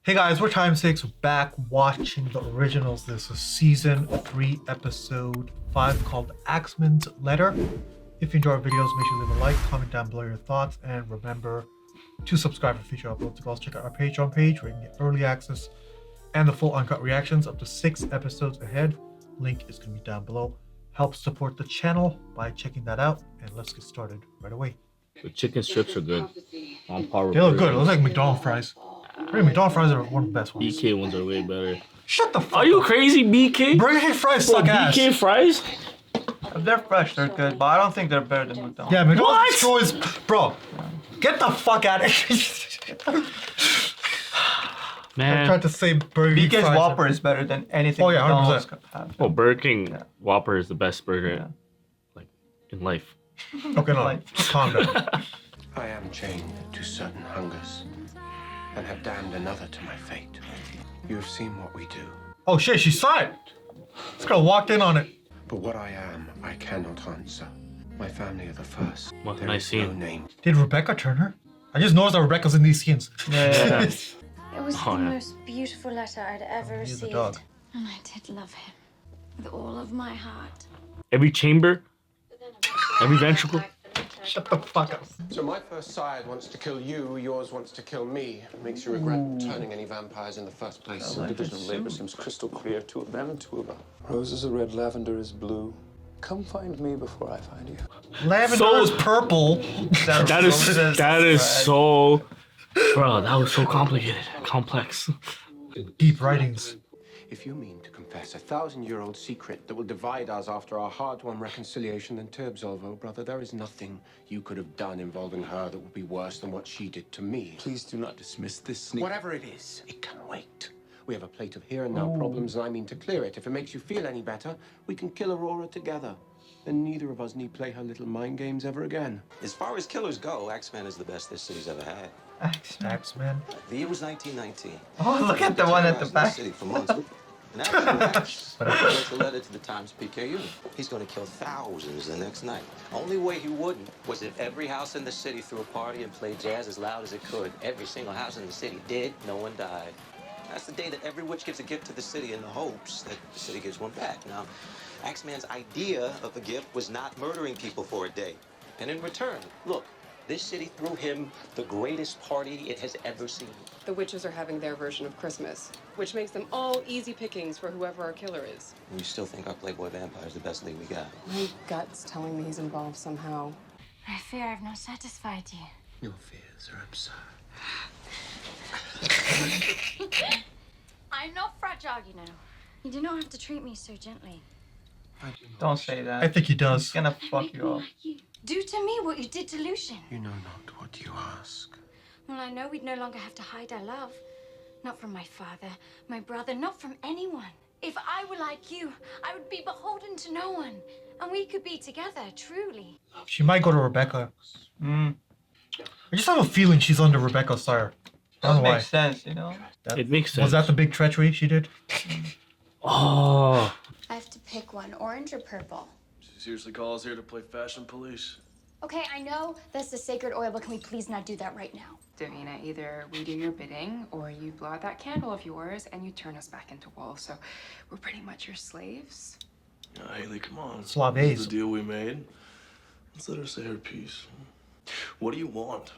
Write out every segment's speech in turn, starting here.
Hey guys, we're Time 6 back watching the originals. This is season 3, episode 5 called Axeman's Letter. If you enjoy our videos, make sure to leave a like, comment down below your thoughts, and remember to subscribe for future uploads. Also check out our Patreon page where you can get early access and the full uncut reactions up to 6 episodes ahead. Link is going to be down below. Help support the channel by checking that out, and let's get started right away. The chicken strips are good. On par with They look burgers. good. It looks like McDonald's fries. Really, McDonald's fries are one of the best ones. BK ones are way better. Shut the fuck Are you up. crazy, BK? Burger King fries suck ass. BK fries? If they're fresh, they're good, but I don't think they're better than McDonald's. Yeah, McDonald's What? destroys... Bro, get the fuck out of here. I Man. tried to say Burger King BK's fries. Whopper is better than anything Oh, yeah, McDonald's 100%. could have. Oh, Burger King Yeah. Whopper is the best burger Yeah. like in life. Okay, no, calm down. I am chained to certain hungers, and have damned another to my fate. You have seen what we do, Oh shit, she saw it. This girl walked in on it. but what I am, I cannot answer. My family are the first. What There can I is see? no name. Did Rebecca turn her? I just noticed that Rebecca's in these scenes. Yeah. It was Oh, the yeah. most beautiful letter I'd ever He's the received. dog. And I did love him with all of my heart. Every chamber, every ventricle. Shut the fuck up. So my first side wants to kill you, yours wants to kill me. It makes you regret turning any vampires in the first place. The division of labor seems crystal clear. Two of them, two of us. Roses are red, lavender is blue. Come find me before I find you. Lavender So- is purple. That is so. Bro, that was so complicated, complex. Deep writings. If you mean to confess a 1,000-year-old secret that will divide us after our hard-won reconciliation, then to absolvo, brother, there is nothing you could have done involving her that would be worse than what she did to me. Please do not dismiss this sneak. Whatever it is, it can wait. We have a plate of here and now problems, and I mean to clear it. If it makes you feel any better, we can kill Aurora together. Then neither of us need play her little mind games ever again. As far as killers go, Axeman is the best this city's ever had. Axeman. The year was 1919. Oh, look at the one at the Terrorizing the back. city for months. And after that, he wrote a letter to the Times PKU. He's going to kill thousands the next night. Only way he wouldn't was if every house in the city threw a party and played jazz as loud as it could. Every single house in the city did. No one died. That's the day that every witch gives a gift to the city in the hopes that the city gives one back. Now, Axeman's idea of the gift was not murdering people for a day. And in return, look, this city threw him the greatest party it has ever seen. The witches are having their version of Christmas, which makes them all easy pickings for whoever our killer is. And you still think our Playboy vampire is the best lead we got? My gut's telling me he's involved somehow. I fear I've not satisfied you. Your fears are absurd. I'm not fragile, you know. You do not have to treat me so gently. Don't say that. I think he does. He's gonna fuck you up. Do to me what you did to Lucian. You know not what you ask. Well, I know we'd no longer have to hide our love. Not from my father, my brother, not from anyone. If I were like you, I would be beholden to no one. And we could be together, truly. She might go to Rebecca. Mm. I just have a feeling she's under Rebecca's sire. I don't That know why. makes sense, you know? It makes sense. Was that the big treachery she did? Oh, I have to pick one, orange or purple. She seriously call us here to play fashion police. Okay, I know that's the sacred oil, but can we please not do that right now? Davina, either we do your bidding or you blow out that candle of yours and you turn us back into wolves. So we're pretty much your slaves. Haley, come on. Slaves. This is the deal we made. Let's let her say her piece. What do you want?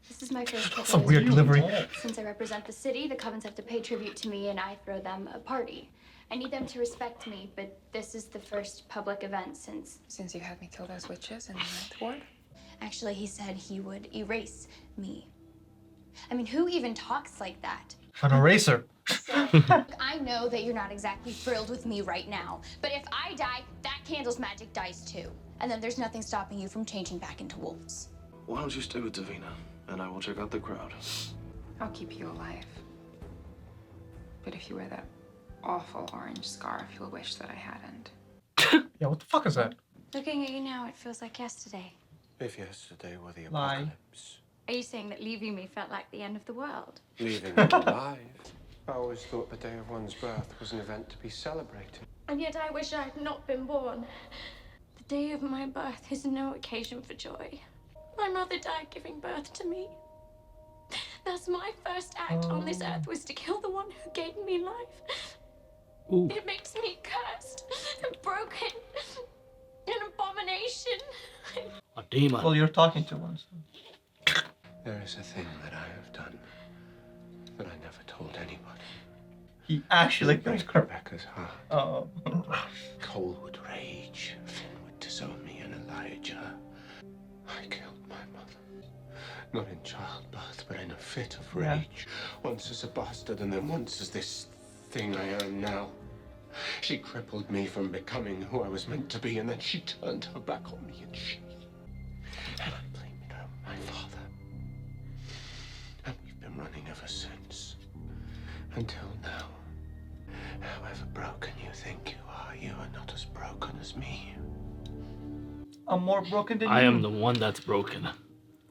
This is my first That's a weird delivery. Since I represent the city, the Covens have to pay tribute to me and I throw them a party. I need them to respect me, but this is the first public event Since you had me kill those witches in the Ninth Ward. Actually, he said he would erase me. I mean, who even talks like that? An eraser. Look, I know that you're not exactly thrilled with me right now, but if I die, that candle's magic dies too. And then there's nothing stopping you from changing back into wolves. Why don't you stay with Davina, and I will check out the crowd. I'll keep you alive. But if you wear that awful orange scarf, you'll wish that I hadn't. Yeah, what the fuck is that? Looking at you now, it feels like yesterday. If yesterday were the Lie. apocalypse, Are you saying that leaving me felt like the end of the world? leaving you alive. I always thought the day of one's birth was an event to be celebrated. And yet I wish I had not been born. The day of my birth is no occasion for joy. My mother died giving birth to me. Thus, my first act on this earth was to kill the one who gave me life. Ooh. It makes me cursed and broken, an abomination. A demon. Well, you're talking to one. So. There is a thing that I have done that I never told anybody. He actually kills Kirk. Rebecca's heart. Oh. Cole would rage. Finn would disown me, and Elijah. I killed my mother. Not in childbirth, but in a fit of rage. Once as a bastard, and then once as this thing I am now. She crippled me from becoming who I was meant to be, and then she turned her back on me, and I blamed her, my father. And we've been running ever since. Until now. However broken you think you are not as broken as me. I'm more broken than you. I am the one that's broken.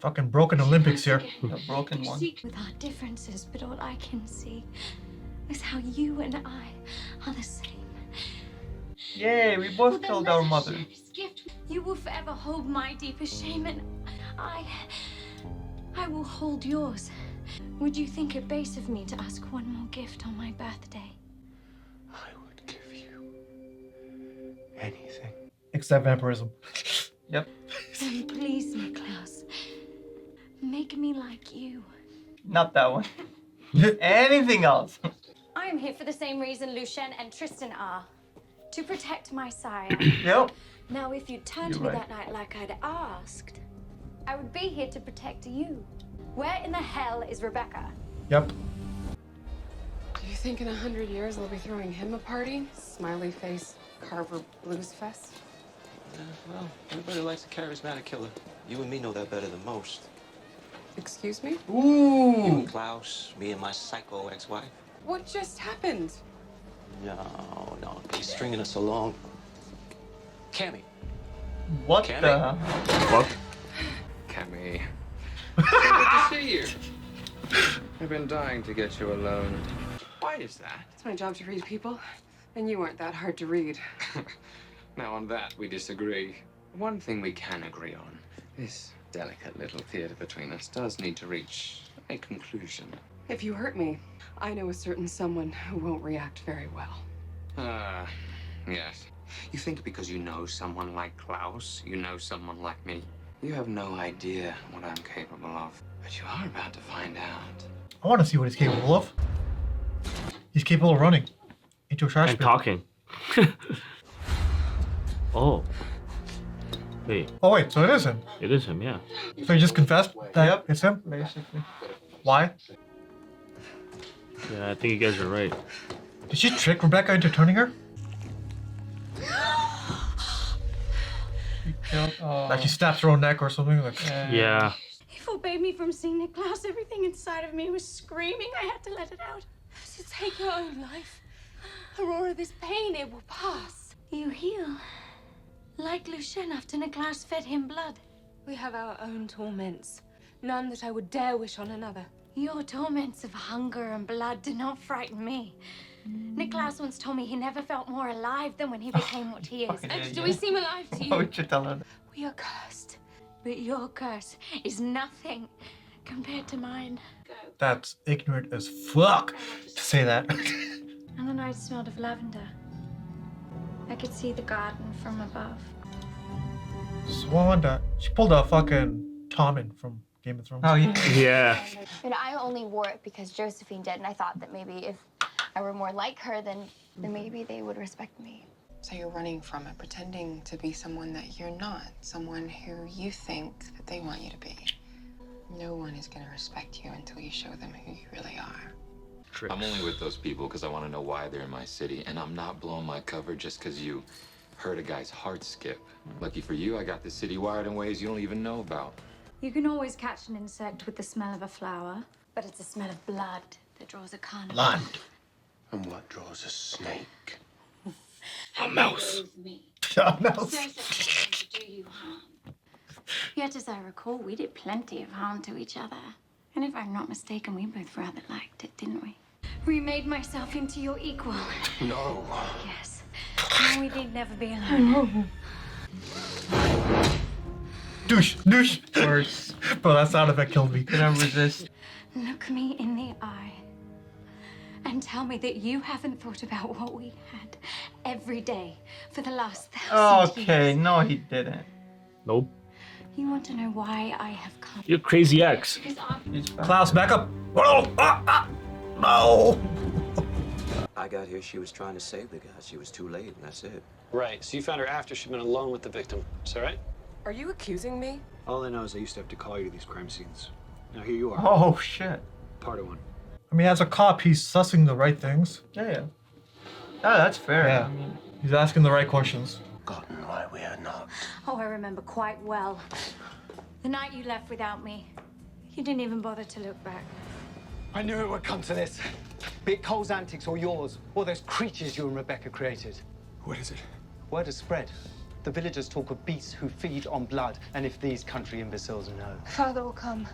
Fucking broken Olympics here. The broken one. With our differences, but all I can see is how you and I are the same. Yay, we both killed our mother. You will forever hold my deepest shame, and I will hold yours. Would you think it base of me to ask one more gift on my birthday? I would give you anything. Except vampirism. Yep. Then please, Niklaus, make me like you. Not that one. Anything else? I am here for the same reason Lucien and Tristan are. To protect my sire. Yep. Now, if you'd turned to You're me right. that night like I'd asked, I would be here to protect you. Where in the hell is Rebecca? Yep. Do you think in 100 years they'll be throwing him a party? Smiley face, Carver Blues Fest? Well, everybody likes a charismatic killer. You and me know that better than most. Excuse me? You Ooh. and Klaus, me and my psycho ex-wife. What just happened? No, he's stringing us along. Cammy. What Cammy? the? What? Cammy. So good to see you. I've been dying to get you alone. Why is that? It's my job to read people, and you weren't that hard to read. Now on that, we disagree. One thing we can agree on. This delicate little theater between us does need to reach a conclusion. If you hurt me, I know a certain someone who won't react very well. Yes. You think because you know someone like Klaus, you know someone like me? You have no idea what I'm capable of. But you are about to find out. I want to see what he's capable of. He's capable of running into a trash And bin. talking. Oh. Wait, Oh wait, so it is him. it is him, yeah. So he just confessed that Yep. it's him? Basically. Why? Yeah, I think you guys are right. Did she trick Rebecca into turning her? He killed. Like she snaps her own neck or something? Like, Yeah. He forbade me from seeing Niklaus. Everything inside of me was screaming. I had to let it out. To take your own life. Aurora, this pain, it will pass. You heal. Like Lucien after Niklaus fed him blood. We have our own torments. None that I would dare wish on another. Your torments of hunger and blood do not frighten me. Niklaus once told me he never felt more alive than when he became what he is. fucking And idiot. do we seem alive to Why you? would you tell her that? We are cursed. But your curse is nothing compared to mine. that's ignorant as fuck to say that. And the night smelled of lavender. I could see the garden from above. Swanda. She pulled a fucking Tommen from Game of Thrones. Oh yeah. Yeah. And I only wore it because Josephine did, and I thought that maybe if I were more like her, then maybe they would respect me. So you're running from it, pretending to be someone that you're not, someone who you think that they want you to be. No one is going to respect you until you show them who you really are. Tricks. I'm only with those people because I want to know why they're in my city, and I'm not blowing my cover just because you heard a guy's heart skip. Lucky for you, I got the city wired in ways you don't even know about. You can always catch an insect with the smell of a flower, but it's the smell of blood that draws a carnivore. Blood. And what draws a snake? A mouse. A mouse. Yet, as I recall, we did plenty of harm to each other. And if I'm not mistaken, we both rather liked it, didn't we? Remade myself into your equal. No. Yes. No, we need never be alone. Douche. Douche. Worse. Bro, that sound effect killed me. Couldn't resist. Look me in the eye and tell me that you haven't thought about what we had every day for the last 1,000 years. Okay, no, he didn't. Nope. You want to know why I have come? You're crazy ex. Because I'm... Klaus, back up. Oh, no. I got here, she was trying to save the guy. She was too late, and that's it. Right, so you found her after she'd been alone with the victim. Is that right? Are you accusing me? All I know is I used to have to call you to these crime scenes. Now here you are. Oh, shit. Part of one. I mean, as a cop, he's sussing the right things. Yeah. Oh, that's fair. Yeah. I mean, he's asking the right questions. Forgotten why we are not. Oh, I remember quite well. The night you left without me. You didn't even bother to look back. I knew it would come to this. Be it Cole's antics or yours, or those creatures you and Rebecca created. What is it? Word has spread. The villagers talk of beasts who feed on blood, and if these country imbeciles know. Father will come.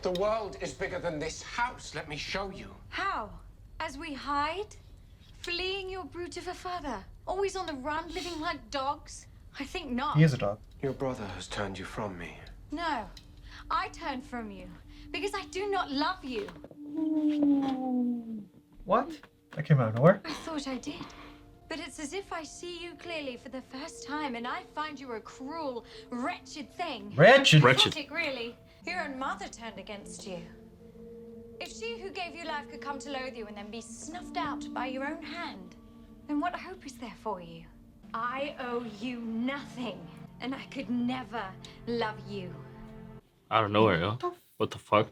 The world is bigger than this house. Let me show you. How? As we hide? Fleeing your brute of a father? Always on the run, living like dogs? I think not. He is a dog. Your brother has turned you from me. No. I turned from you because I do not love you. what? That came out of nowhere. I thought I did. But it's as if I see you clearly for the first time and I find you a cruel, wretched thing. Wretched? Pathetic, really. Your own mother turned against you. If she who gave you life could come to loathe you and then be snuffed out by your own hand, then what hope is there for you? I owe you nothing, and I could never love you. Out of nowhere, yo. What the fuck?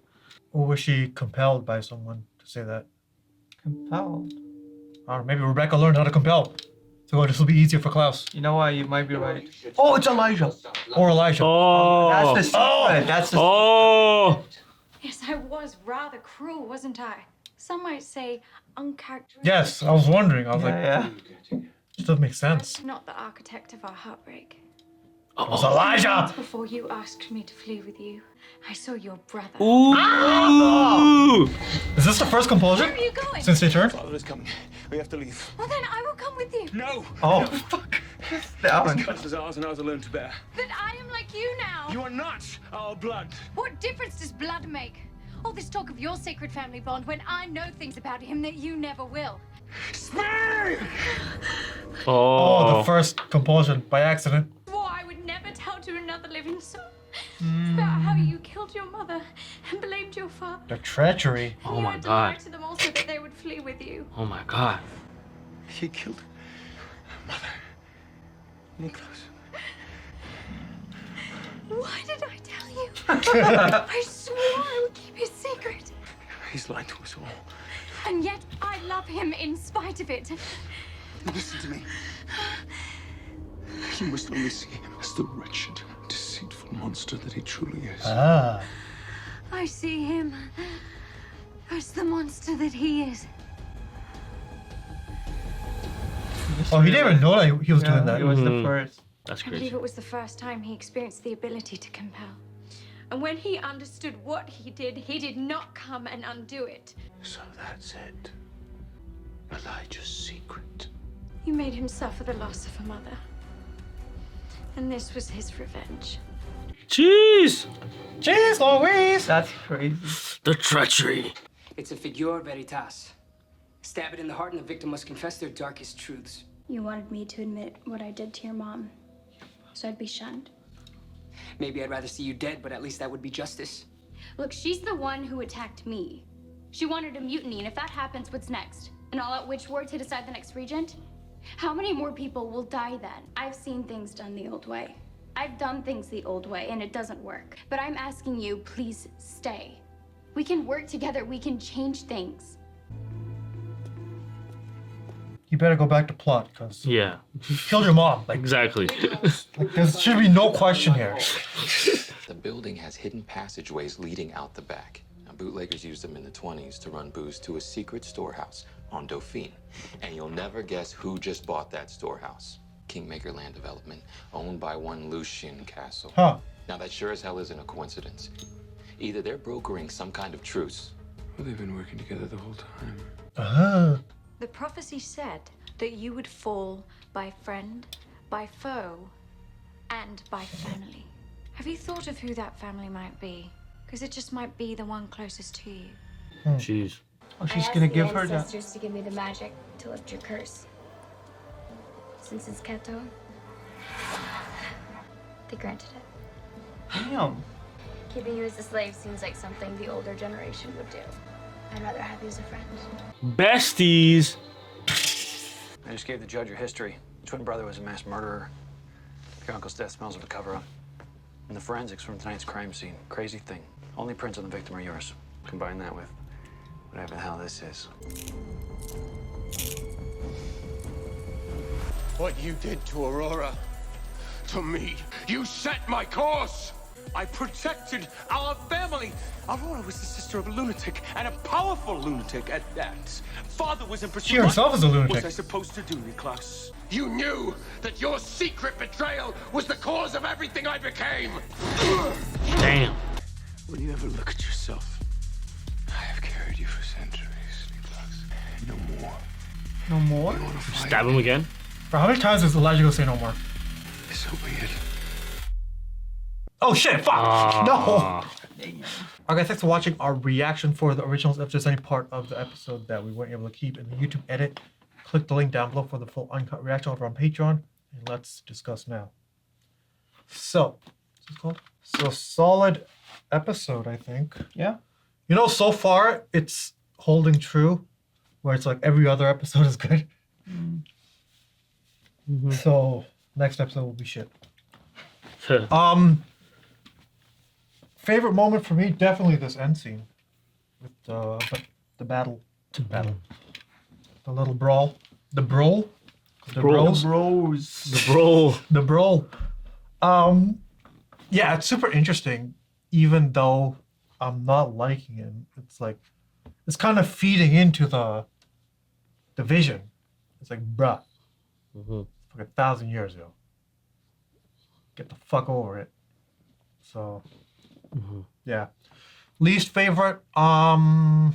Or was she compelled by someone to say that? Compelled? I don't know, maybe Rebecca learned how to compel. So this will be easier for Klaus. You know what? You might be right. Oh, it's Elijah. Or Elijah. Oh. That's the secret. That's the Oh. Yes, I was rather cruel, wasn't I? Some might say uncharacteristic. Yes, I was wondering. I was like, yeah. It doesn't make sense. Not the architect of our heartbreak. It was Elijah. Before you asked me to flee with you, I saw your brother. Ooh. Is this the first compulsion? Where are you going? Since they turned? Father is coming. We have to leave. Well, then I will come with you. No. Oh, fuck. Down. This curse is ours and ours alone to bear. But I am like you now. You are not our blood. What difference does blood make? All this talk of your sacred family bond when I know things about him that you never will. Speak! Oh, the first compulsion by accident. Swore I would never tell to another living soul about how you killed your mother and blamed your father. The treachery. Oh You my had to lie god. to them also that they would flee with you. Oh my god. He killed Mother. Nicholas. Why did I tell you? I swore I would keep his secret. He's lied to us all. And yet I love him in spite of it. Listen to me. You must only see him as the wretched, deceitful monster that he truly is. Ah. I see him as the monster that he is. Oh, he didn't even know that he was doing that. He was the first. That's I believe crazy. it was the first time he experienced the ability to compel. And when he understood what he did not come and undo it. So that's it. Elijah's secret. You made him suffer the loss of a mother. And this was his revenge. Jeez. Jeez Louise. That's crazy. The treachery. It's a figure veritas. Stab it in the heart and the victim must confess their darkest truths. You wanted me to admit what I did to your mom, so I'd be shunned. Maybe I'd rather see you dead, but at least that would be justice. Look, she's the one who attacked me. She wanted a mutiny, and if that happens, what's next? An all-out witch war to decide the next regent? How many more people will die then? I've seen things done the old way. I've done things the old way, and it doesn't work. But I'm asking you, please stay. We can work together, we can change things. You better go back to plot, because Yeah. you killed your mom. Like, Exactly. there should be no question here. The building has hidden passageways leading out the back. Now, bootleggers used them in the 20s to run booze to a secret storehouse on Dauphine. And you'll never guess who just bought that storehouse. Kingmaker Land Development, owned by one Lucian Castle. Huh. Now, that sure as hell isn't a coincidence. Either they're brokering some kind of truce. Well, they've been working together the whole time. Uh-huh. The prophecy said that you would fall by friend, by foe, and by family. Have you thought of who that family might be? Because it just might be the one closest to you. Jeez. Oh, she's gonna give her that. ancestors to give me the magic to lift your curse. Since it's Keto, they granted it. Damn. Keeping you as a slave seems like something the older generation would do. I'd rather have you as a friend. Besties. I just gave the judge your history. Your twin brother was a mass murderer. Your uncle's death smells of a cover-up. And the forensics from tonight's crime scene. Crazy thing. Only prints on the victim are yours. Combine that with whatever the hell this is. What you did to Aurora, to me, you set my course. I protected our family. Aurora was the sister of a lunatic, and a powerful lunatic at that. Father was in pursuit. She herself is a lunatic. What was I supposed to do, Niklas? You knew that your secret betrayal was the cause of everything I became. Damn. When you ever look at yourself, I have carried you for centuries, Niklas. No more. No more? You wanna fight? Stab him again. Bro, how many times does Elijah go say no more? So be it. Oh shit, fuck! Ah. No! Okay, thanks for watching our reaction for the originals. If there's any part of the episode that we weren't able to keep in the YouTube edit, click the link down below for the full uncut reaction over on Patreon. And let's discuss now. So, what's it called? So, solid episode, I think. Yeah. You know, so far, it's holding true, where it's like every other episode is good. So, next episode will be shit. Favorite moment for me, definitely this end scene with the battle, the little brawl, the brawl, the bros, the brawl. Yeah, it's super interesting, even though I'm not liking it. It's like it's kind of feeding into the vision. It's like, bruh, it's like 1,000 years ago. Get the fuck over it. So. Yeah. Least favorite, I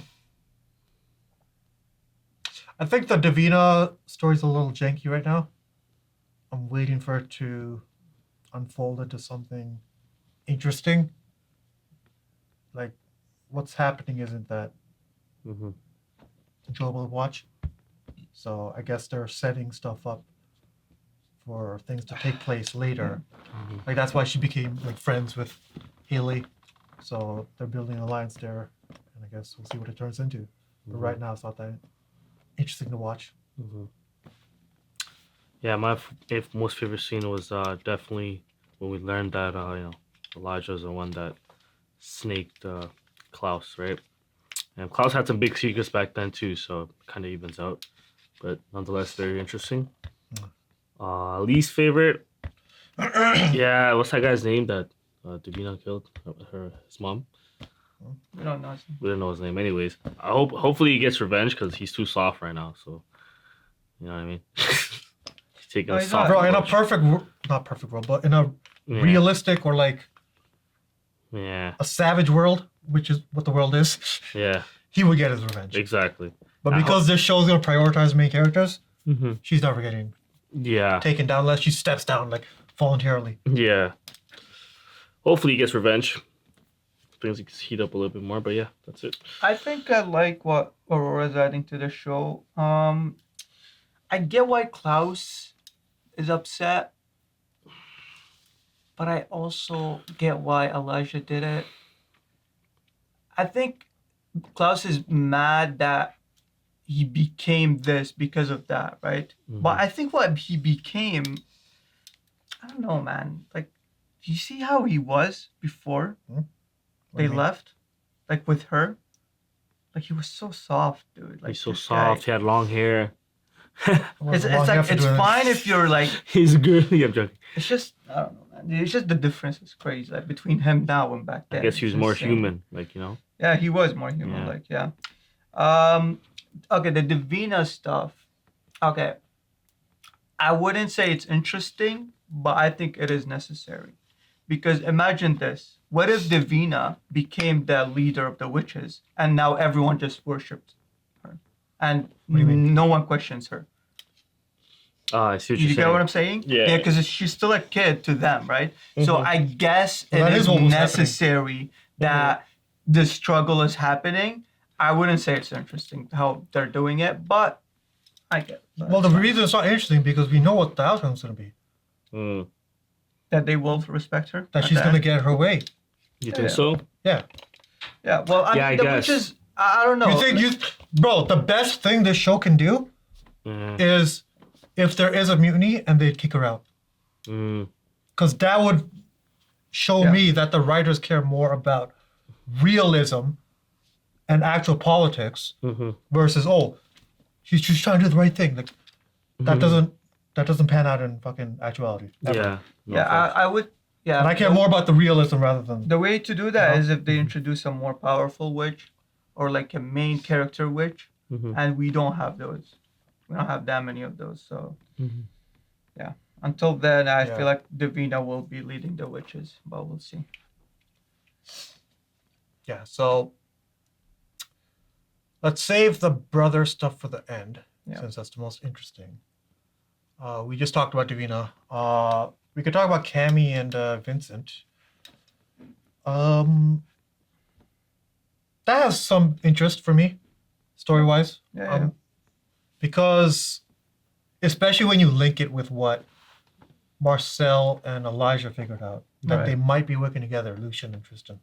think the Davina story's a little janky right now. I'm waiting for it to unfold into something interesting. Like, what's happening isn't that enjoyable to watch. So I guess they're setting stuff up for things to take place later. Like, that's why she became like friends with Haley, so they're building an alliance there, and I guess we'll see what it turns into. But right now, it's not that interesting to watch. Yeah, my most favorite scene was definitely when we learned that Elijah's the one that snaked Klaus, right? And Klaus had some big secrets back then too, so it kind of evens out. But nonetheless, very interesting. Least favorite, yeah, what's that guy's name that Davina killed his mom? We don't know his name. We don't know his name. Anyways, hopefully he gets revenge because he's too soft right now. So, you know what I mean? He's taking a soft. Bro, in a not perfect world, but in a realistic or like a savage world, which is what the world is. Yeah. He would get his revenge. Exactly. But because this show's gonna prioritize main characters, she's never getting taken down unless she steps down like voluntarily. Yeah. Hopefully he gets revenge. Things heat up a little bit more, but yeah, that's it. I think I like what Aurora's adding to the show. I get why Klaus is upset, but I also get why Elijah did it. I think Klaus is mad that he became this because of that, right? But I think what he became, I don't know, man. Like, do you see how he was before they left? Like, with her? Like, he was so soft, dude. Like, he's so soft. He had long hair. It's like, it's fine if you're like... He's girly. I'm joking. It's just, I don't know, man. It's just the difference is crazy. Like, between him now and back then. I guess he was more human, like, you know? Yeah, he was more human, like, yeah. Okay, the Davina stuff. Okay. I wouldn't say it's interesting, but I think it is necessary. Because imagine this. What if Davina became the leader of the witches and now everyone just worships her? And no one questions her. I see what You you're get saying. what I'm saying? Yeah. Yeah, because she's still a kid to them, right? So I guess it is necessary that this struggle is happening, I wouldn't say it's interesting how they're doing it, but I get it. Well, the reason it's not interesting because we know what the outcome's going to be. That they will respect her. That she's going to get her way. You think so? Yeah. Yeah. Well, I mean, the guess. witches. I don't know. You think bro? The best thing this show can do is if there is a mutiny and they kick her out, because that would show me that the writers care more about realism and actual politics versus she's just trying to do the right thing. Like that doesn't pan out in fucking actuality. Ever. I would. Yeah. And I care more about the realism rather than the way to do that is if they introduce a more powerful witch, or like a main character witch, and we don't have those. We don't have that many of those. So yeah. Until then, I feel like Davina will be leading the witches, but we'll see. Yeah. So let's save the brother stuff for the end, since that's the most interesting. We just talked about Davina. We could talk about Cammy and Vincent. That has some interest for me, story-wise. Because, especially when you link it with what Marcel and Elijah figured out, that they might be working together, Lucian and Tristan.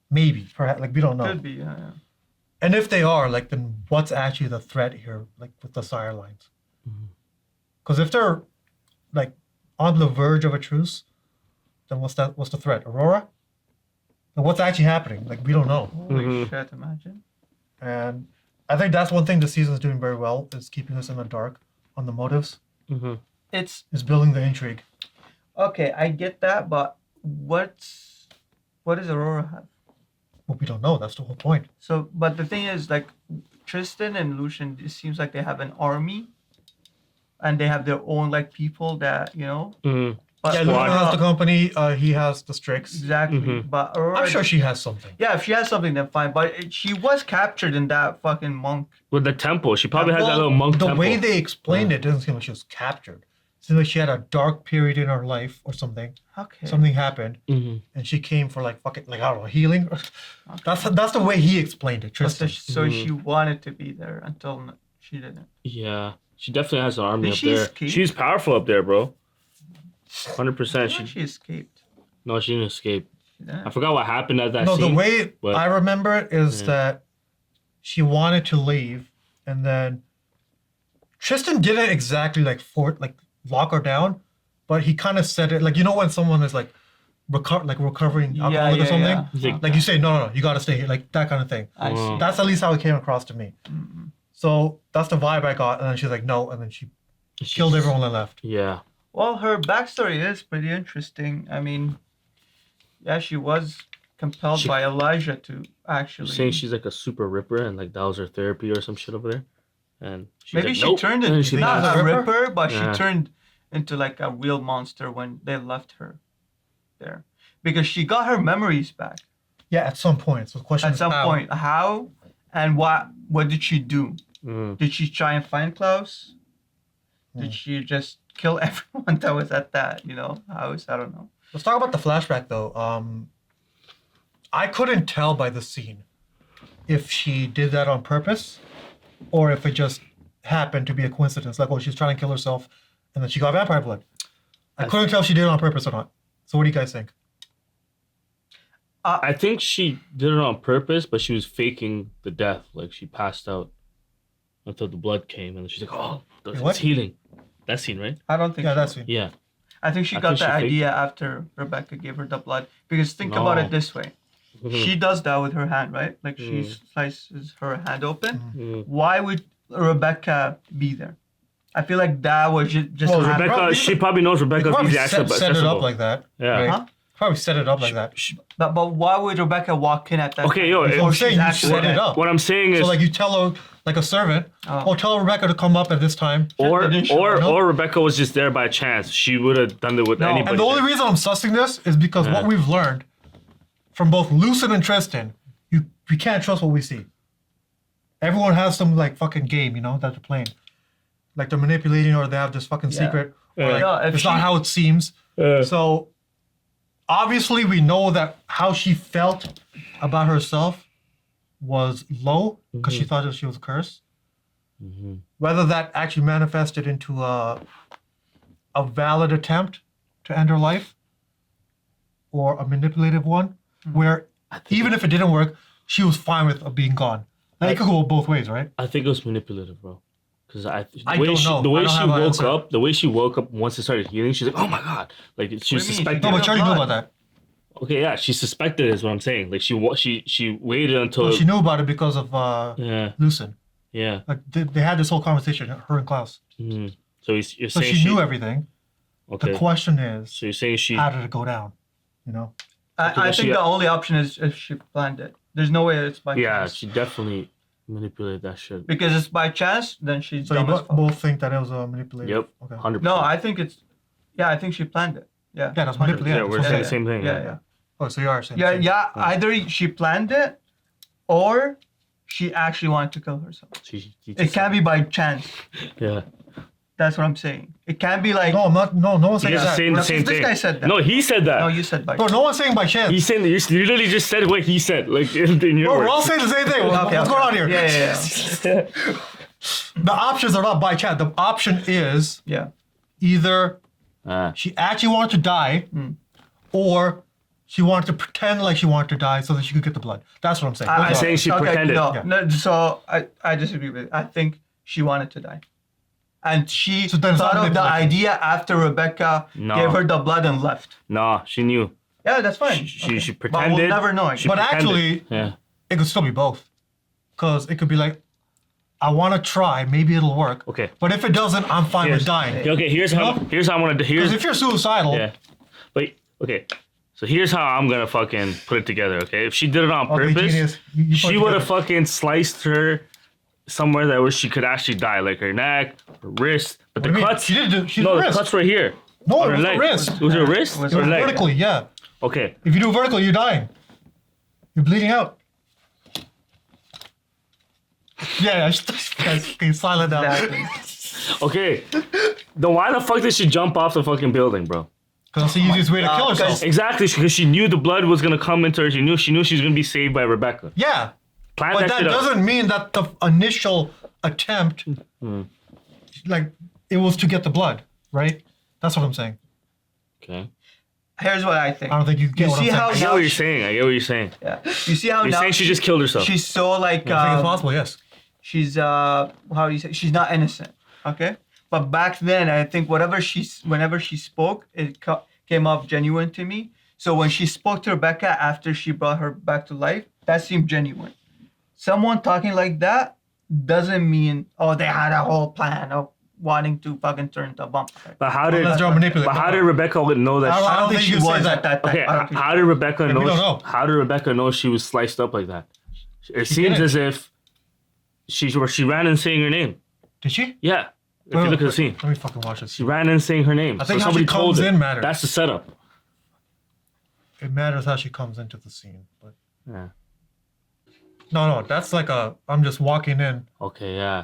Maybe, perhaps, like we don't know. Could be, yeah. And if they are, like, then what's actually the threat here, like with the Sire lines? Because if they're, like, on the verge of a truce, then what's the threat? Aurora? Like, what's actually happening? Like, we don't know. Holy shit, imagine. And I think that's one thing the season's doing very well, is keeping us in the dark on the motives. It's building the intrigue. Okay, I get that, but what does Aurora have? Well, we don't know. That's the whole point. So, but the thing is, like, Tristan and Lucian, it seems like they have an army, and they have their own, like, people that, you know. But Yeah, Lucian has the company. He has the Strix. Exactly. But Aurora, I'm sure she has something. Yeah, if she has something, then fine. But she was captured in that fucking monk. With the temple. She probably had that little monk the temple. The way they explained it doesn't seem like she was captured. It seems like she had a dark period in her life or something. Okay. Something happened, and she came for like fucking, like, I don't know, healing. That's the way he explained it, Tristan. So she wanted to be there until she didn't. Yeah. She definitely has an army Did up she there. escape? She's powerful up there, bro. 100%. She escaped. No, she didn't escape. Yeah. I forgot what happened at that No, scene. the way but- I remember it is that she wanted to leave, and then Tristan didn't exactly like lock her down, but he kind of said it like, you know, when someone is like recovering alcoholic or something, like you say, no, you got to stay here, like that kind of thing. I see. That's at least how it came across to me. So that's the vibe I got, and then she's like, no, and then she killed everyone and left. Yeah. Well, her backstory is pretty interesting. I mean, yeah, she was compelled by Elijah to actually. You're saying she's like a super ripper, and like that was her therapy or some shit over there, and she's Maybe like, she nope. turned And then into she not left. a ripper, but Yeah. she turned into like a real monster when they left her there, because she got her memories back. Yeah, at some point. So the question At is some how. point, how and what did she do? Did she try and find Klaus? Did she just kill everyone that was at that, house? I don't know. Let's talk about the flashback though. I couldn't tell by the scene if she did that on purpose or if it just happened to be a coincidence. Like, oh, she's trying to kill herself and then she got vampire blood. I couldn't tell if she did it on purpose or not. So what do you guys think? I think she did it on purpose, but she was faking the death. Like she passed out until the blood came, and she's like, "Oh, it's healing." That scene, right? I don't think. Yeah, so. that scene. Yeah. I think she got the idea after Rebecca gave her the blood. Because think about it this way. She does that with her hand, right? Like she slices her hand open. Why would Rebecca be there? I feel like that was just well, Rebecca, she probably knows Rebecca's easy access. Set it up like that. Yeah. Right? Huh? Probably set it up like that. But why would Rebecca walk in at that Okay, time? yo, Before I'm she's saying you actually set it dead? up. What I'm saying is, so like you tell her, like a servant, tell Rebecca to come up at this time. or Rebecca was just there by chance. She would have done it with anybody. And the only reason I'm sussing this is because what we've learned from both Lucid and Tristan, we can't trust what we see. Everyone has some like fucking game, that they're playing. Like they're manipulating or they have this fucking secret. Or, like, No, if it's not how it seems. So obviously we know that how she felt about herself was low because she thought that she was cursed. Whether that actually manifested into a valid attempt to end her life or a manipulative one, where even if it didn't work, she was fine with being gone. Like, it could go both ways, right? I think it was manipulative, bro. Because I don't know. The way I don't she have an woke answer. up, the way she woke up once it started healing, she's like, "Oh my god!" Like she was suspecting. No, but you already knew about that. Okay, yeah, she suspected is what I'm saying. Like she waited until Well, she knew about it because of Lucen. Yeah. Like they had this whole conversation, her and Klaus. Mm-hmm. So you're So saying she knew everything. Okay. The question is, so you're saying how did it go down? You know. I think the only option is if she planned it. There's no way it's by chance. she definitely manipulated that shit. Because it's by chance, then she's So you dumb as fuck. both think that it was a manipulated. Yep. Okay. 100%. No, I think it's. Yeah, I think she planned it. Yeah. Yeah, that's manipulated. Yeah, we're saying the same thing. Yeah. Oh, so you are saying. Yeah, the same. yeah. Either she planned it, or she actually wanted to kill herself. It can't be by chance. Yeah. That's what I'm saying. It can't be like. No, I'm not. No one's saying He's that. saying the same This thing. guy said that. No, he said that. No, you said by Bro, chance. no one's saying by chance. He's saying you literally just said what he said, like in your Bro, words. we're all saying the same thing. What's going on here? Yeah. The options are not by chance. The option is either she actually wanted to die, or she wanted to pretend like she wanted to die so that she could get the blood. That's what I'm saying. I'm saying she pretended. No, so I disagree with it. I think she wanted to die. And she thought of the idea after Rebecca gave her the blood and left. No, she knew. Yeah, that's fine. She But pretended. we'll never know. She But pretended. actually, it could still be both. Because it could be like, I want to try, maybe it'll work. Okay. But if it doesn't, I'm fine with dying. Okay, here's how I want to. Because if you're suicidal, Yeah. But okay. So here's how I'm gonna fucking put it together. Okay, if she did it on Okay, purpose, genius. You put she it would have together. fucking sliced her somewhere that where she could actually die, like her neck, her wrist. But the What do you mean? cuts. She did no, the the wrist. cuts right here. No, on it her was the leg. wrist. Was it a wrist It was or leg? vertically, yeah. Okay. If you do vertical, you're dying. You're bleeding out. Yeah, okay, silent down. Okay. Then why the fuck did she jump off the fucking building, bro? Because that's the easiest way to kill herself. Exactly, because she knew the blood was gonna come into her. She knew she was gonna be saved by Rebecca. Yeah. Plan But that that shit out. doesn't mean that the initial attempt, like, it was to get the blood, right? That's what I'm saying. Okay. Here's what I think. I don't think you get what I'm saying. I get what you're saying. I get what you're saying. Yeah. You see how You're now saying she just killed herself. She's so like. I think it's possible, yes. She's how do you say? She's not innocent. Okay. But back then, I think whenever she spoke, it came off genuine to me. So when she spoke to Rebecca after she brought her back to life, that seemed genuine. Someone talking like that doesn't mean they had a whole plan of wanting to fucking turn into a vampire. But how did Rebecca know that? I don't think she was at that time. Okay, I don't think how did Rebecca know? we don't know. How did Rebecca know she was sliced up like that? It seems didn't. as if she ran in saying her name. Did she? Yeah. If you look at the scene, Let me fucking watch this. she ran in saying her name. I think so how somebody she told comes her. in matters. That's the setup. It matters how she comes into the scene. But Yeah. no, that's like I'm just walking in. Okay. Yeah.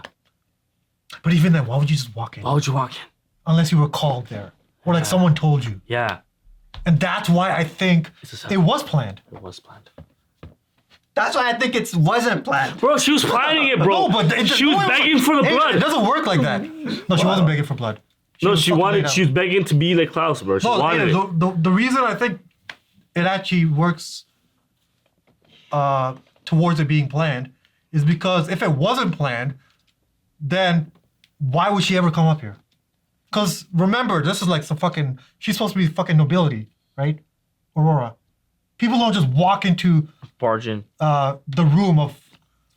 But even then, why would you just walk in? Why would you walk in? Unless you were called there. Or like someone told you. Yeah. And that's why I think it was planned. It was planned. That's why I think it wasn't planned. Bro, she was planning it, bro. No, but she was begging for the blood. It doesn't work like that. No, she wasn't begging for blood. She was fucking laid out. She was begging to be like Klaus, bro. She wanted it. The reason I think it actually works towards it being planned is because if it wasn't planned, then why would she ever come up here? Because remember, this is like she's supposed to be fucking nobility, right? Aurora. People don't just walk into Barge in. the room of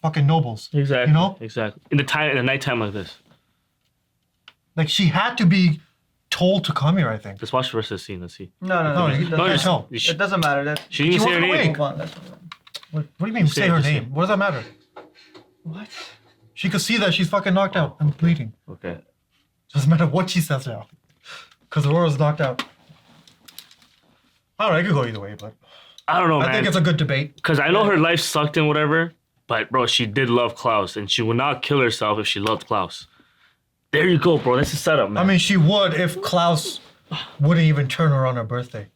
fucking nobles. Exactly. You know? Exactly. In the nighttime like this. Like she had to be told to come here, I think. Let's watch the rest of the scene. Let's see. No. you can't tell. It doesn't matter. That She didn't even say her wasn't name. awake. Move on, that's- What do you mean say her name? What does that matter? What? She could see that she's fucking knocked out and bleeding. Okay. Doesn't matter what she says now. Because Aurora's knocked out. Alright, I could go either way, but I don't know, man. I think it's a good debate. Because I know her life sucked and whatever, but bro, she did love Klaus, and she would not kill herself if she loved Klaus. There you go, bro. That's the setup, man. I mean, she would if Klaus wouldn't even turn her on her birthday.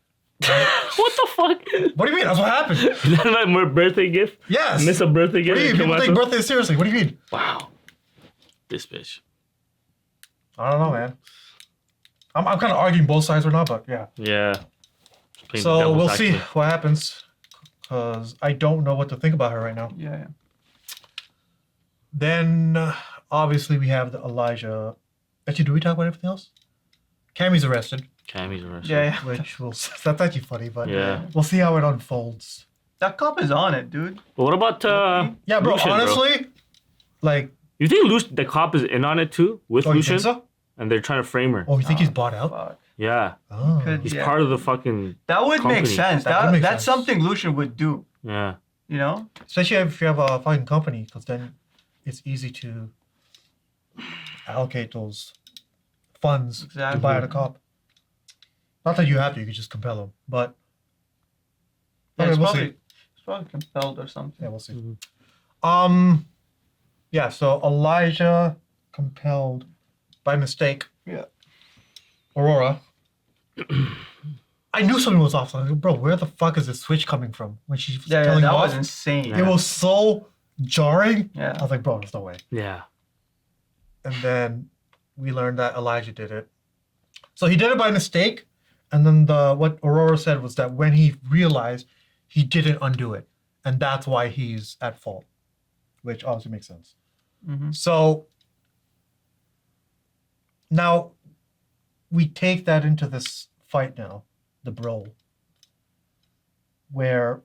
What the fuck? What do you mean? That's what happened. Is that my birthday gift? Yes. Miss a birthday gift? What do you mean? People take birthdays seriously. What do you mean? Wow. This bitch. I don't know, man. I'm kind of arguing both sides right now, but yeah. Yeah. So we'll see what happens, because I don't know what to think about her right now. Yeah. Then, obviously, we have the Elijah. Actually, do we talk about everything else? Cammy's arrested. Yeah. Which will that's actually funny, but Yeah. we'll see how it unfolds. That cop is on it, dude. But what about Yeah, bro. Lucian, Honestly, like. You think the cop is in on it too with Oh, you Lucian? think so? And they're trying to frame her. Oh, you think he's bought out? Fuck. Yeah. Oh. He's yeah. part of the fucking. That would make company. sense. That would make That's sense. something Lucian would do. Yeah. You know? Especially if you have a fucking company, because then it's easy to allocate those funds to buy out a cop. Not that you have to, you could just compel them, but Yeah, okay, it's, we'll probably, see. it's probably compelled or something. Yeah, we'll see. Yeah, so Elijah compelled by mistake. Yeah. Aurora. I knew something was off. I was like, bro, where the fuck is this switch coming from? When she was telling that off, was insane. it was so jarring. Yeah. I was like, bro, there's no way. Yeah. And then we learned that Elijah did it. So he did it by mistake. And then what Aurora said was that when he realized, he didn't undo it. And that's why he's at fault, which obviously makes sense. Mhm. So now we take that into this fight now, the brawl, where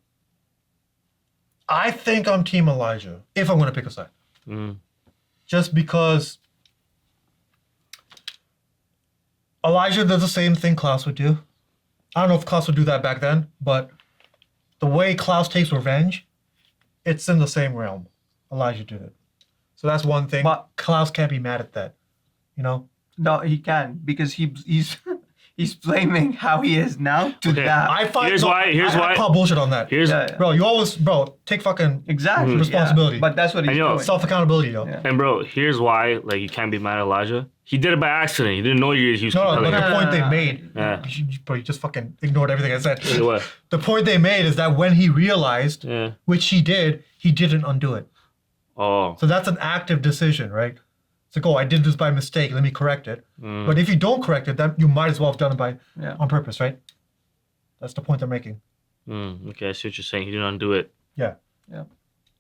I think I'm Team Elijah, if I'm going to pick a side. Just because Elijah does the same thing Klaus would do. I don't know if Klaus would do that back then, but the way Klaus takes revenge, it's in the same realm. Elijah did it. So that's one thing. But Klaus can't be mad at that, you know? No, he can, because he's he's blaming how he is now to that. I find Here's why. I call bullshit on that. Here's Bro, you always take fucking exactly responsibility. yeah. But that's what he's doing. Self accountability, yo. And bro, here's why like you can't be mad at Elijah. He did it by accident. He didn't know he was No, compelling but her. the point they made, Yeah. bro, you just fucking ignored everything I said. Wait, what? The point they made is that when he realized, which he didn't undo it. Oh. So that's an active decision, right? It's like, oh, I did this by mistake. Let me correct it. But if you don't correct it, then you might as well have done it on purpose, right? That's the point they're making. Okay, I see what you're saying. He didn't undo it. Yeah. Yeah.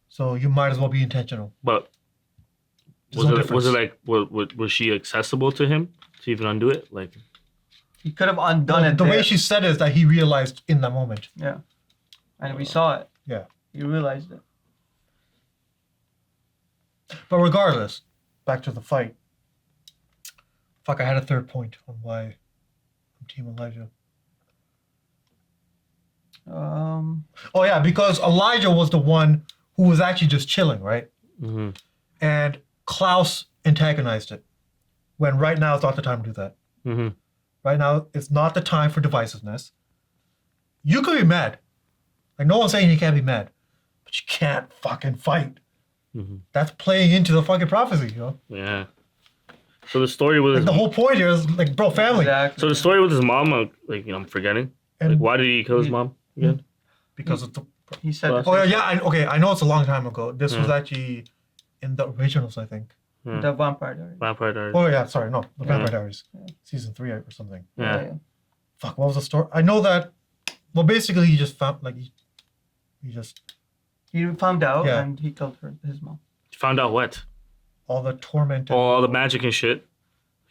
So you might as well be intentional. But There's no was it difference. like was she accessible to him to even undo it? Like He could have undone Well, it. the way there. she said it is that he realized in that moment. Yeah. And we saw it. Yeah. He realized it. But regardless, back to the fight. Fuck, I had a third point on why I'm Team Elijah. Oh yeah, because Elijah was the one who was actually just chilling, right? Mm-hmm. And Klaus antagonized it. When right now is not the time to do that. Mm-hmm. Right now, it's not the time for divisiveness. You could be mad. Like, no one's saying you can't be mad. But you can't fucking fight. Mm-hmm. That's playing into the fucking prophecy, you know? Yeah. So the story with Like, the whole point here is, like, bro, family. So the story with his mom, like, I'm forgetting. Like, why did he kill his mom again? Because of the... He said... Oh, yeah, I know it's a long time ago. This was Yeah. actually in the originals, I think. The Vampire Diaries. Vampire Diaries. Oh, yeah, sorry, no. The Vampire Yeah. Diaries. Season 3 or something. Yeah. Fuck, what was the story? I know that... Well, basically, he just found, like, he just... He found out Yeah. and he killed his mom. Found out what? All the torment. All the magic and shit.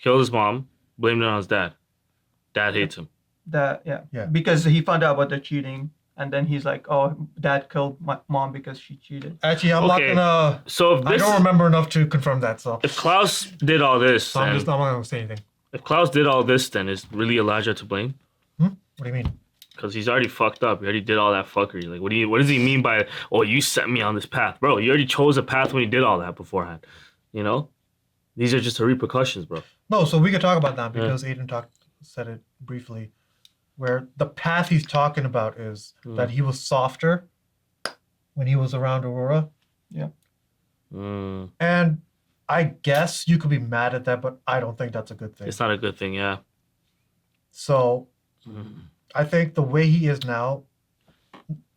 Killed his mom. Blamed it on his dad. Dad hates him. Yeah. Because he found out about the cheating, and then he's like, "Oh, Dad killed my mom because she cheated." Actually, I'm not gonna... So if I this, don't remember enough to confirm that, so... if Klaus did all this, So I'm then- just not gonna say anything. if Klaus did all this, then is really Elijah to blame? What do you mean? Because he's already fucked up. He already did all that fuckery. Like, what does he mean by, oh, you set me on this path? Bro, you already chose a path when you did all that beforehand. You know? These are just the repercussions, bro. No, so we could talk about that because Aiden said it briefly, where the path he's talking about is that he was softer when he was around Aurora. Yeah. And I guess you could be mad at that, but I don't think that's a good thing. It's not a good thing, yeah. So I think the way he is now,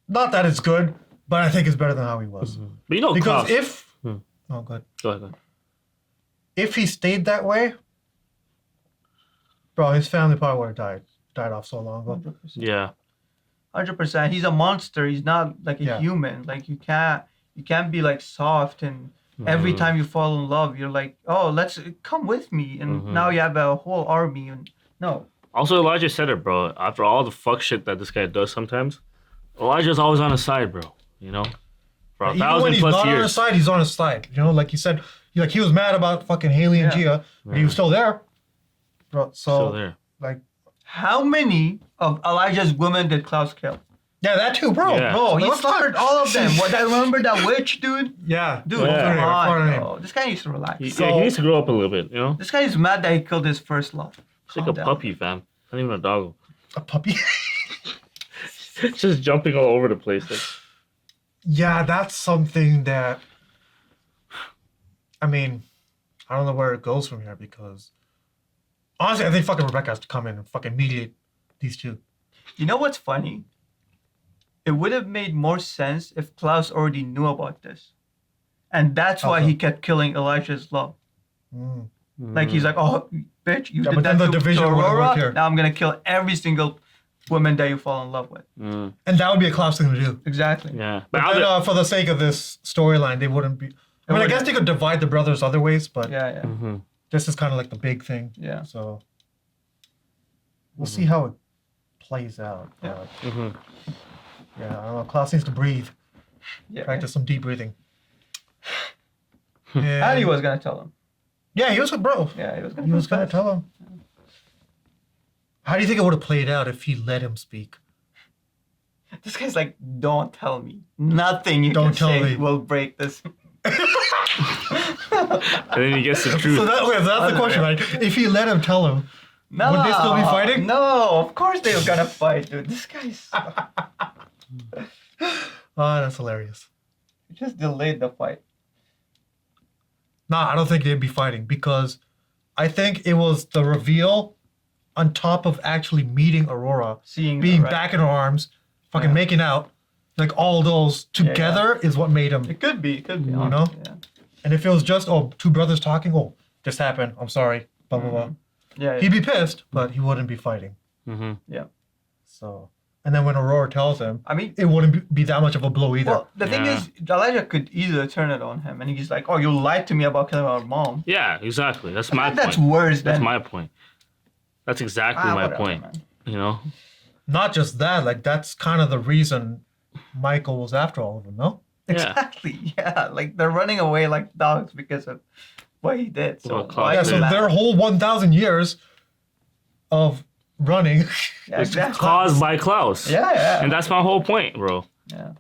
not that it's good, but I think it's better than how he was. But you know, Because Klaus. if... Oh, good. Go ahead. If he stayed that way, bro, his family probably would have died off so long ago. 100%. Yeah. 100%. He's a monster. He's not like a human. Like you can't be like soft and every time you fall in love, you're like, oh, let's come with me. And now you have a whole army. And no. Also, Elijah said it, bro. After all the fuck shit that this guy does sometimes, Elijah's always on his side, bro. You know? For Even when he's not on his side, he's on his side. You know, like you said, he was mad about fucking Haley and Gia, but he was still there. Bro, so, Still there. Like, how many of Elijah's women did Klaus kill? Yeah, that too, bro. Yeah. Bro, he slaughtered all of them. Remember that witch, dude? Yeah. Dude, Yeah. come on, Yeah. bro. This guy needs to relax. He needs to grow up a little bit, you know? This guy is mad that he killed his first love. He's like a puppy, fam. Not even a dog. A puppy? Just jumping all over the place. Like. Yeah, that's something that... I mean, I don't know where it goes from here because... Honestly, I think fucking Rebecca has to come in and fucking mediate these two. You know what's funny? It would have made more sense if Klaus already knew about this. And that's why he kept killing Elijah's love. Like he's like, oh, bitch, you did that to Aurora. Now I'm going to kill every single woman that you fall in love with. And that would be a Klaus thing to do. Exactly. Yeah. But then, for the sake of this storyline, they wouldn't be... I mean, I guess they could divide the brothers other ways, but this is kind of like the big thing. Yeah. So we'll see how it plays out. Yeah. Yeah, I don't know. Klaus needs to breathe. Yeah. Practice some deep breathing. And he was going to tell him. Yeah, he was a bro. Yeah, he was going to tell him. How do you think it would have played out if he let him speak? This guy's like, don't tell me. Nothing you Don't can tell say me. will break this. And then he gets the truth. So that's the question, right? If he let him tell him, No, would they still be fighting? No, of course they were gonna fight, dude. This guy's Oh, that's hilarious. he just delayed the fight. Nah, I don't think they'd be fighting because I think it was the reveal on top of actually meeting Aurora, Seeing being her, right? back in her arms, fucking making out, like all those together is what made him. It could be, You know? Yeah. And if it was just, two brothers talking, this happened, I'm sorry, blah, blah, blah. Yeah. He'd be pissed, but he wouldn't be fighting. Yeah. So, and then when Aurora tells him, I mean, it wouldn't be that much of a blow either. Well, the thing is, Elijah could either turn it on him, and he's like, "Oh, you lied to me about killing our mom." Yeah, exactly. That's my point. That's worse That's than- my point. That's exactly my whatever, point. man. You know? Not just that, like that's kind of the reason Michael was after all of them, no? Exactly. Yeah. Like they're running away like dogs because of what he did. So why yeah, do so that? their whole 1,000 years of running Yeah, It's exactly. caused by Klaus. Yeah, yeah. And that's my whole point, bro. Yeah.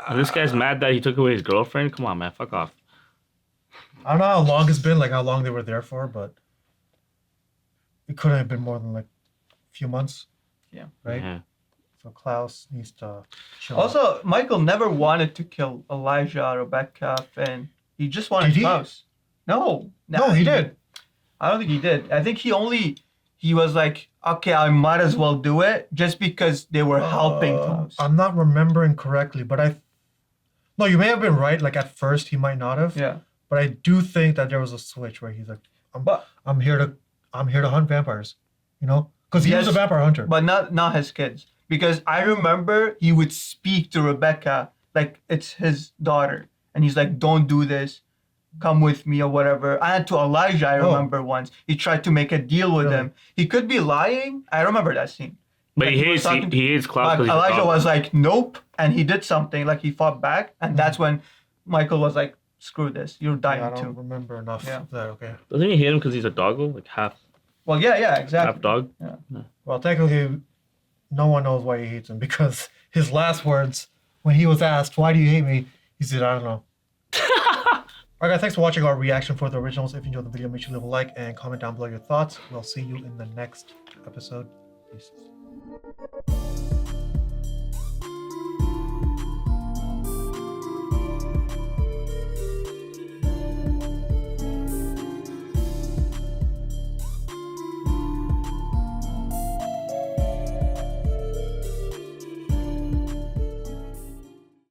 And this guy's mad that he took away his girlfriend. Come on, man. Fuck off. I don't know how long it's been, like how long they were there for, but it couldn't have been more than like a few months. Yeah. Right? Yeah. So Klaus needs to chill. Also, Michael never wanted to kill Elijah, Rebecca, Finn. He just wanted Did he? Klaus. No. No, he did. I don't think he did. I think he was like, okay, I might as well do it just because they were helping Klaus. I'm not remembering correctly, but no, you may have been right. Like at first, he might not have. Yeah. But I do think that there was a switch where he's like, I'm here to hunt vampires, you know, because he was a Yes, vampire hunter. But not his kids. Because I remember he would speak to Rebecca like it's his daughter. And he's like, don't do this. Come with me or whatever. And to Elijah, I remember once. He tried to make a deal with him. He could be lying. I remember that scene. But Like, he was hates talking he hates Klaus. But 'cause he's a Elijah dog. was like, nope. And he did something. Like he fought back. And that's when Michael was like, screw this. You're dying I don't too. remember enough of that. Okay. Doesn't he hate him because he's a doggo? Like half Well, yeah, exactly. half dog? Yeah. Well, technically, no one knows why he hates him because his last words when he was asked, "Why do you hate me?" he said, "I don't know." Alright guys, thanks for watching our reaction for the originals. If you enjoyed the video, make sure you leave a like and comment down below your thoughts. We'll see you in the next episode. Peace.